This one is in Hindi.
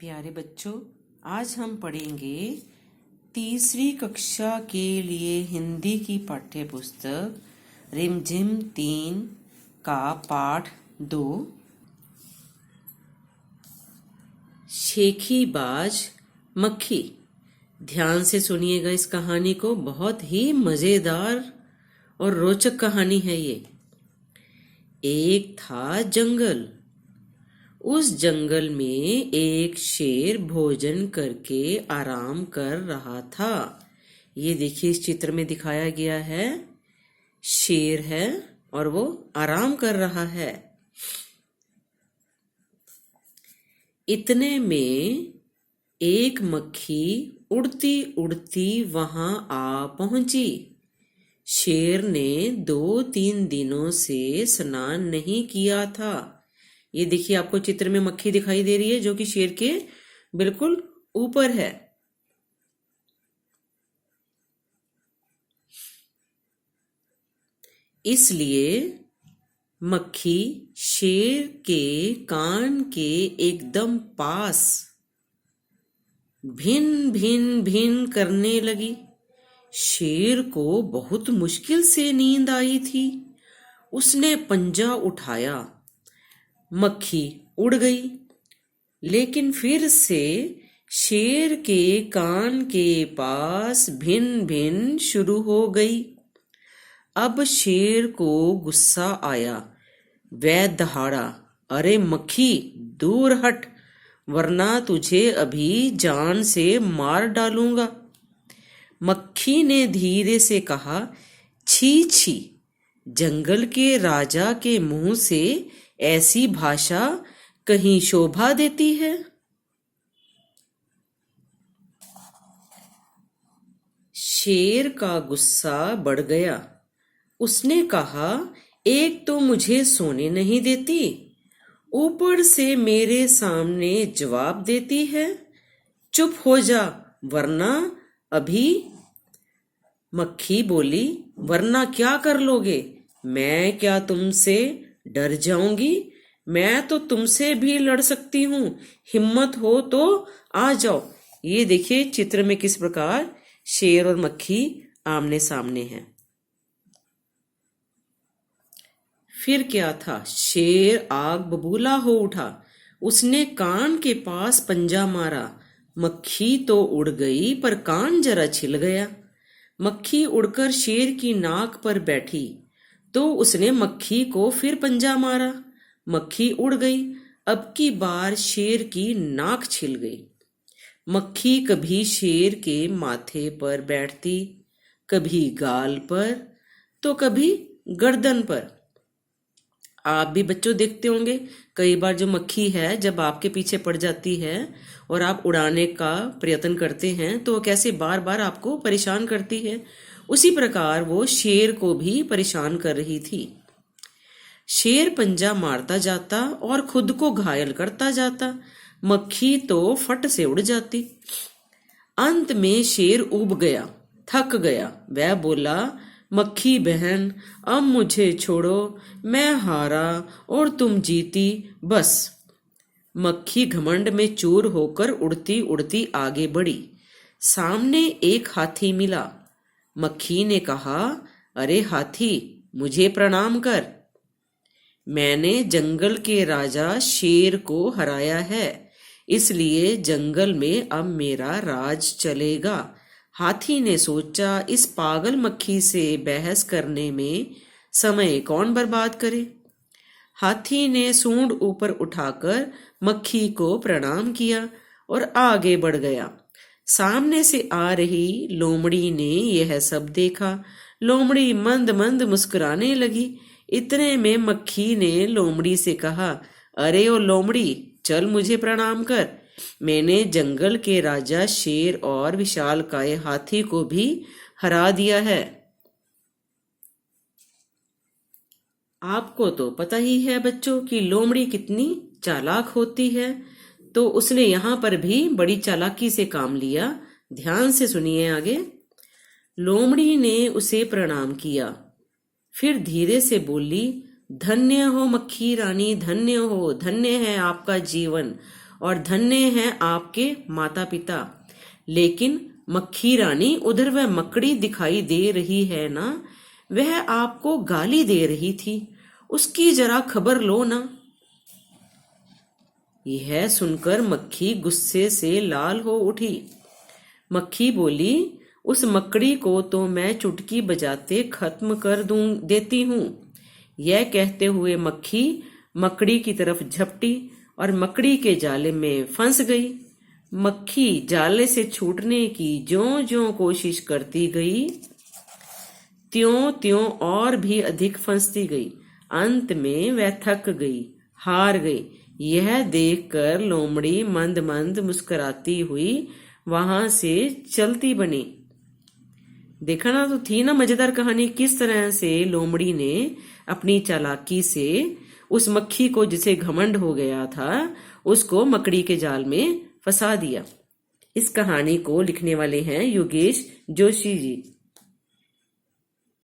प्यारे बच्चों, आज हम पढ़ेंगे तीसरी कक्षा के लिए हिंदी की पाठ्य पुस्तक रिमझिम 3 का पाठ 2 शेखीबाज मक्खी। ध्यान से सुनिएगा इस कहानी को, बहुत ही मजेदार और रोचक कहानी है ये। एक था जंगल। उस जंगल में एक शेर भोजन करके आराम कर रहा था। ये देखिए, इस चित्र में दिखाया गया है, शेर है और वो आराम कर रहा है। इतने में एक मक्खी उड़ती उड़ती वहां आ पहुंची। शेर ने 2-3 दिनों से स्नान नहीं किया था। ये देखिए, आपको चित्र में मक्खी दिखाई दे रही है जो कि शेर के बिल्कुल ऊपर है। इसलिए मक्खी शेर के कान के एकदम पास भिन भिन भिन करने लगी। शेर को बहुत मुश्किल से नींद आई थी। उसने पंजा उठाया, मक्खी उड़ गई, लेकिन फिर से शेर के कान के पास भिन भिन शुरू हो गई। अब शेर को गुस्सा आया। वह दहाड़ा, अरे मक्खी, दूर हट, वरना तुझे अभी जान से मार डालूंगा। मक्खी ने धीरे से कहा, छी छी, जंगल के राजा के मुंह से ऐसी भाषा कहीं शोभा देती है। शेर का गुस्सा बढ़ गया। उसने कहा, एक तो मुझे सोने नहीं देती, ऊपर से मेरे सामने जवाब देती है। चुप हो जा, वरना अभी। मक्खी बोली, वरना क्या कर लोगे? मैं क्या तुमसे डर जाऊंगी? मैं तो तुमसे भी लड़ सकती हूँ। हिम्मत हो तो आ जाओ। ये देखिए चित्र में किस प्रकार शेर और मक्खी आमने सामने हैं। फिर क्या था, शेर आग बबूला हो उठा। उसने कान के पास पंजा मारा। मक्खी तो उड़ गई, पर कान जरा छिल गया। मक्खी उड़कर शेर की नाक पर बैठी तो उसने मक्खी को फिर पंजा मारा। मक्खी उड़ गई। अब की बार शेर की नाक छिल गई। मक्खी कभी शेर के माथे पर बैठती, कभी गाल पर, तो कभी गर्दन पर। आप भी बच्चों देखते होंगे, कई बार जो मक्खी है जब आपके पीछे पड़ जाती है और आप उड़ाने का प्रयत्न करते हैं तो वो कैसे बार बार आपको परेशान करती है। उसी प्रकार वो शेर को भी परेशान कर रही थी। शेर पंजा मारता जाता और खुद को घायल करता जाता। मक्खी तो फट से उड़ जाती। अंत में शेर ऊब गया, थक गया। वह बोला, मक्खी बहन, अब मुझे छोड़ो, मैं हारा और तुम जीती, बस। मक्खी घमंड में चूर होकर उड़ती उड़ती आगे बढ़ी। सामने एक हाथी मिला। मक्खी ने कहा, अरे हाथी, मुझे प्रणाम कर। मैंने जंगल के राजा शेर को हराया है, इसलिए जंगल में अब मेरा राज चलेगा। हाथी ने सोचा, इस पागल मक्खी से बहस करने में समय कौन बर्बाद करे। हाथी ने सूंड ऊपर उठाकर मक्खी को प्रणाम किया और आगे बढ़ गया। सामने से आ रही लोमड़ी ने यह सब देखा। लोमड़ी मंद मंद मुस्कुराने लगी। इतने में मक्खी ने लोमड़ी से कहा, अरे ओ लोमड़ी, चल मुझे प्रणाम कर। मैंने जंगल के राजा शेर और विशालकाय हाथी को भी हरा दिया है। आपको तो पता ही है बच्चों कि लोमड़ी कितनी चालाक होती है, तो उसने यहाँ पर भी बड़ी चालाकी से काम लिया। ध्यान से सुनिए आगे। लोमड़ी ने उसे प्रणाम किया, फिर धीरे से बोली, धन्य हो मक्खी रानी, धन्य हो, धन्य है आपका जीवन, और धन्य हैं आपके माता पिता। लेकिन मक्खी रानी, उधर वह मकड़ी दिखाई दे रही है ना, वह आपको गाली दे रही थी, उसकी जरा खबर लो ना। यह सुनकर मक्खी गुस्से से लाल हो उठी। मक्खी बोली, उस मकड़ी को तो मैं चुटकी बजाते खत्म कर देती हूँ। यह कहते हुए मक्खी मकड़ी की तरफ झपटी और मकड़ी के जाले में फंस गई। मक्खी जाले से छूटने की ज्यों-ज्यों कोशिश करती गई, त्यों-त्यों और भी अधिक फंसती गई। अंत में वह थक गई, हार गई। यह देखकर लोमड़ी मंद मंद मुस्कुराती हुई वहां से चलती बनी। देखा ना, तो थी ना मजेदार कहानी, किस तरह से लोमड़ी ने अपनी चालाकी से उस मक्खी को, जिसे घमंड हो गया था, उसको मकड़ी के जाल में फंसा दिया। इस कहानी को लिखने वाले हैं योगेश जोशी जी।